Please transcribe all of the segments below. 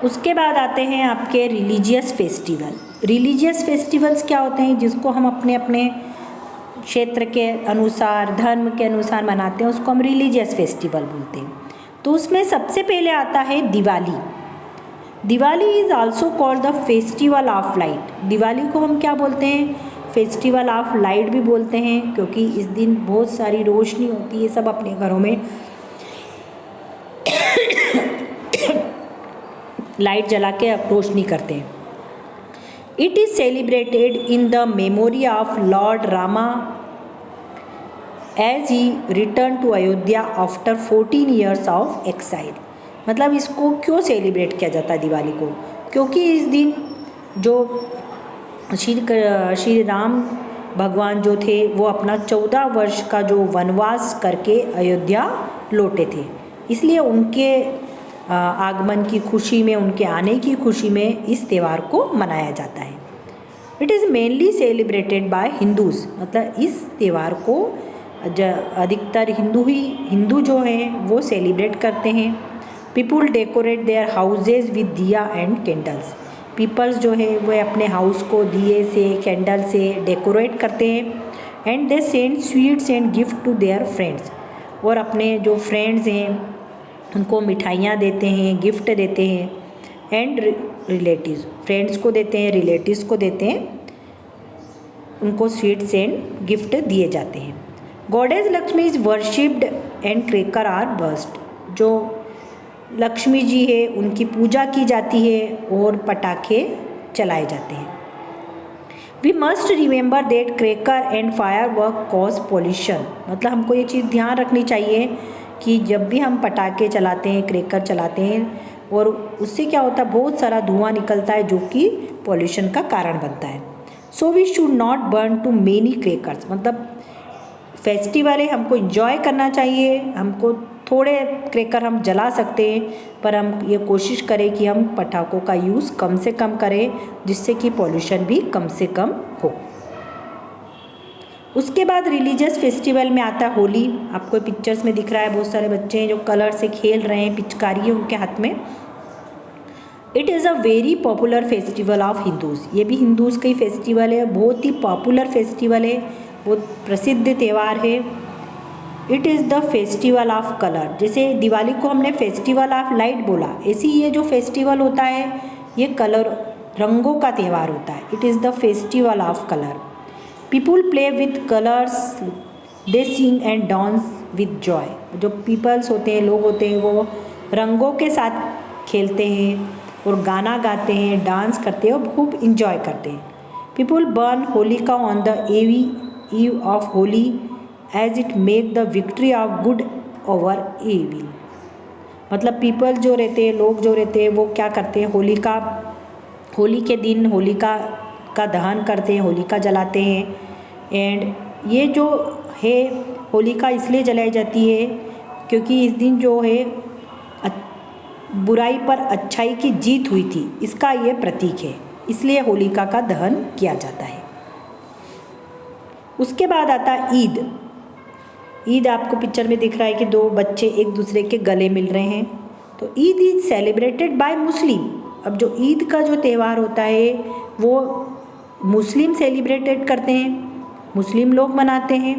उसके बाद आते हैं आपके रिलीजियस फेस्टिवल। रिलीजियस फेस्टिवल्स क्या होते हैं, जिसको हम अपने अपने क्षेत्र के अनुसार, धर्म के अनुसार मनाते हैं, उसको हम रिलीजियस फेस्टिवल बोलते हैं। तो उसमें सबसे पहले आता है Diwali. Diwali is also called the festival of light. Diwali को हम क्या बोलते हैं, फेस्टिवल ऑफ लाइट भी बोलते हैं, क्योंकि इस दिन बहुत सारी रोशनी होती है, सब अपने घरों में लाइट जला के रोशनी करते हैं। It is celebrated in the memory of lord Rama as he return to Ayodhya after 14 years of exile. मतलब इसको क्यों सेलिब्रेट किया जाता है दिवाली को, क्योंकि इस दिन जो श्री राम भगवान जो थे वो अपना 14 वर्ष का जो वनवास करके अयोध्या लौटे थे, इसलिए उनके आगमन की खुशी में, उनके आने की खुशी में इस त्यौहार को मनाया जाता है। It is mainly celebrated by Hindus. मतलब इस त्यौहार को अधिकतर हिंदू जो हैं वो सेलिब्रेट करते हैं। People decorate their houses with दिया एंड कैंडल्स। पीपल्स जो है वो अपने हाउस को दिए से, कैंडल से डेकोरेट करते हैं। And they send sweets and gift to their friends. और अपने जो फ्रेंड्स हैं उनको मिठाइयाँ देते हैं, गिफ्ट देते हैं। एंड रिलेटिव्स, फ्रेंड्स को देते हैं, रिलेटिव्स को देते हैं, उनको स्वीट्स एंड गिफ्ट दिए जाते हैं। Goddess Lakshmi is worshipped and cracker are burst. जो लक्ष्मी जी है उनकी पूजा की जाती है और पटाखे चलाए जाते हैं। We must remember that cracker and fire work cause pollution. मतलब हमको ये चीज़ ध्यान रखनी चाहिए कि जब भी हम पटाखे चलाते हैं, क्रेकर चलाते हैं, और उससे क्या होता है, बहुत सारा धुआं निकलता है जो कि पॉल्यूशन का कारण बनता है। So we should not burn too many crackers. मतलब फेस्टिवल है, हमको इन्जॉय करना चाहिए, हमको थोड़े क्रेकर हम जला सकते हैं, पर हम ये कोशिश करें कि हम पटाखों का यूज़ कम से कम करें, जिससे कि पॉल्यूशन भी कम से कम हो। उसके बाद रिलीजियस फेस्टिवल में आता है होली। आपको पिक्चर्स में दिख रहा है बहुत सारे बच्चे हैं जो कलर से खेल रहे हैं, पिचकारी है उनके हाथ में। It is a very popular festival of Hindus. ये भी हिंदूज़ का ही फेस्टिवल है, बहुत ही पॉपुलर फेस्टिवल है, बहुत प्रसिद्ध त्यौहार है। It is the festival of colour. जैसे दिवाली को हमने फेस्टिवल ऑफ लाइट बोला, ऐसे ही ये जो फेस्टिवल होता है ये कलर, रंगों का त्यौहार होता है। It is the festival of colour. People play with colours, they sing and dance with Joy. जो पीपल्स होते हैं, लोग होते हैं, वो रंगों के साथ खेलते हैं और गाना गाते हैं, डांस करते हैं और खूब इंजॉय करते हैं। People burn Holika on the eve of Holi as it make the victory of good over evil. मतलब पीपल जो रहते हैं, लोग जो रहते हैं, वो क्या करते हैं, होली के दिन होलिका का दहन करते हैं, होलिका जलाते हैं। एंड ये जो है होलिका इसलिए जलाई जाती है क्योंकि इस दिन जो है बुराई पर अच्छाई की जीत हुई थी, इसका ये प्रतीक है, इसलिए होलिका का दहन किया जाता है। उसके बाद आता है ईद। ईद आपको पिक्चर में दिख रहा है कि दो बच्चे एक दूसरे के गले मिल रहे हैं। तो ईद इज सेलिब्रेटेड बाय मुस्लिम। अब जो ईद का जो त्यौहार होता है वो मुस्लिम सेलिब्रेटेड करते हैं, मुस्लिम लोग मनाते हैं।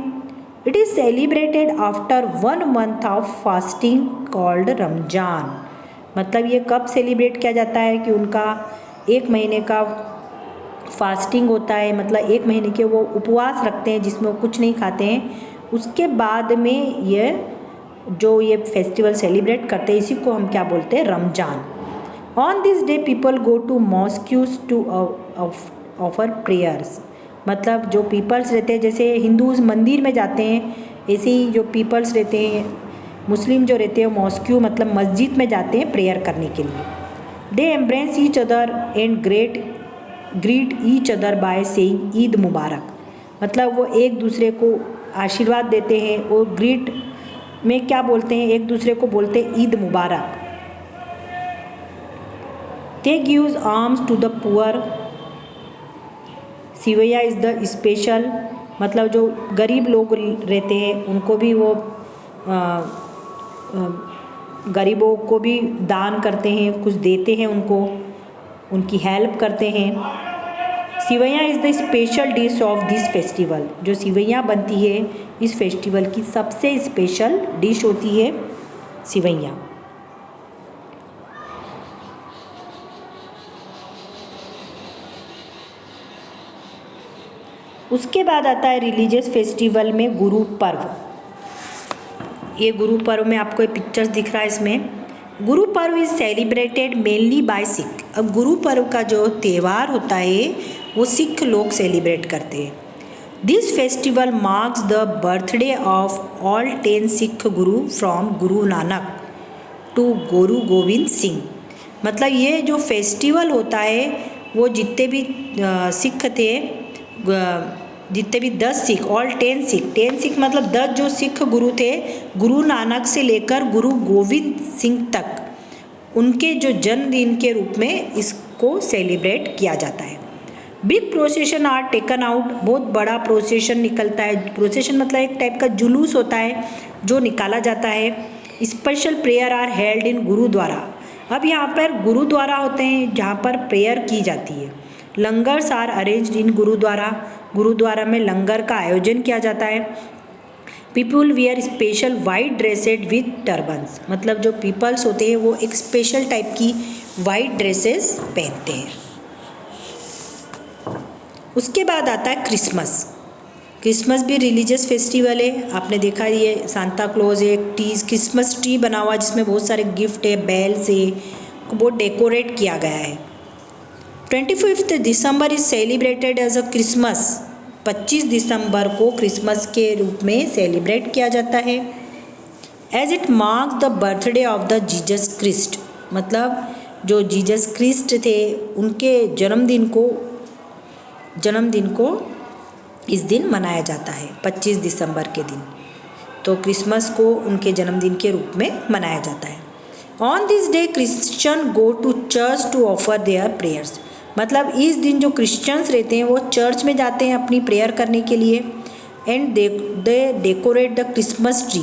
It is celebrated after 1 month of fasting called Ramzan. मतलब ये कब सेलिब्रेट किया जाता है कि उनका 1 महीने का फास्टिंग होता है, मतलब 1 महीने के वो उपवास रखते हैं जिसमें वो कुछ नहीं खाते हैं। उसके बाद में ये फेस्टिवल सेलिब्रेट करते हैं, इसी को हम क्या बोलते हैं, Ramzan. On this day people go to mosques to offer prayers. मतलब जो पीपल्स रहते हैं, जैसे हिंदूज़ मंदिर में जाते हैं, ऐसे ही जो पीपल्स रहते हैं, मुस्लिम जो रहते हैं, मॉस्क्यू मतलब मस्जिद में जाते हैं प्रेयर करने के लिए। They embrace each other and greet each other by saying Eid Mubarak. मतलब वो एक दूसरे को आशीर्वाद देते हैं और ग्रीट में क्या बोलते हैं, एक दूसरे को बोलते हैं Eid Mubarak. They gives alms to the poor. Sevaiyan is the special, मतलब जो गरीब लोग रहते हैं उनको भी वो गरीबों को भी दान करते हैं, कुछ देते हैं उनको, उनकी हेल्प करते हैं। Sevaiyan is the special dish of this festival. जो सिवैयाँ बनती है इस फेस्टिवल की सबसे स्पेशल डिश होती है सिवैयाँ। उसके बाद आता है रिलीजियस फेस्टिवल में गुरु पर्व। ये गुरु पर्व में आपको एक पिक्चर्स दिख रहा है इसमें। Guru Parv is celebrated mainly by Sikh. अब गुरु पर्व का जो त्यौहार होता है वो सिख लोग सेलिब्रेट करते हैं। This festival marks the birthday of all 10 Sikh Guru from Guru Nanak to गुरु गोविंद सिंह। मतलब ये जो फेस्टिवल होता है वो जितने भी सिख थे, जितने भी 10 सिख, ऑल 10 सिख मतलब 10 जो सिख गुरु थे, गुरु नानक से लेकर गुरु गोविंद सिंह तक, उनके जो जन्मदिन के रूप में इसको सेलिब्रेट किया जाता है। Big procession are taken out. बहुत बड़ा प्रोसेशन निकलता है। प्रोसेशन मतलब एक टाइप का जुलूस होता है जो निकाला जाता है। Special prayer are held in gurdwara. अब यहाँ पर गुरुद्वारा होते हैं जहाँ पर प्रेयर की जाती है। Langars are arranged in gurdwara. Gurdwara में लंगर का आयोजन किया जाता है। People wear special white dressed with turbans. मतलब जो पीपल्स होते हैं वो एक स्पेशल टाइप की वाइट ड्रेसेस पहनते हैं। उसके बाद आता है क्रिसमस। क्रिसमस भी रिलीजियस फेस्टिवल है। आपने देखा ये सांता क्लॉज है, एक क्रिसमस ट्री बना हुआ जिसमें बहुत सारे गिफ्ट है, बेल्स है, बहुत डेकोरेट किया गया है। 25 December is celebrated as a Christmas. 25 दिसंबर को क्रिसमस के रूप में सेलिब्रेट किया जाता है। As it marks the birthday of the Jesus Christ. मतलब जो जीसस क्रिस्ट थे उनके जन्मदिन को इस दिन मनाया जाता है 25 दिसंबर के दिन। तो क्रिसमस को उनके जन्मदिन के रूप में मनाया जाता है। On this day Christian go to church to offer their prayers. मतलब इस दिन जो क्रिश्चियंस रहते हैं वो चर्च में जाते हैं अपनी प्रेयर करने के लिए। And they decorate the Christmas tree.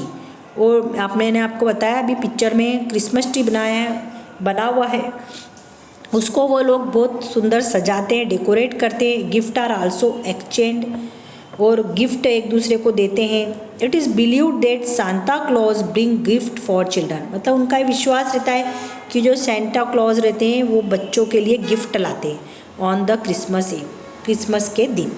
और मैंने आपको बताया अभी पिक्चर में क्रिसमस ट्री बना हुआ है, उसको वो लोग बहुत सुंदर सजाते हैं, डेकोरेट करते हैं। Gift are also exchange. और गिफ्ट एक दूसरे को देते हैं। It is believed that Santa Claus bring gift for children. मतलब उनका विश्वास रहता है कि जो सेंटा क्लॉज रहते हैं वो बच्चों के लिए गिफ्ट लाते हैं ऑन द क्रिसमस के दिन।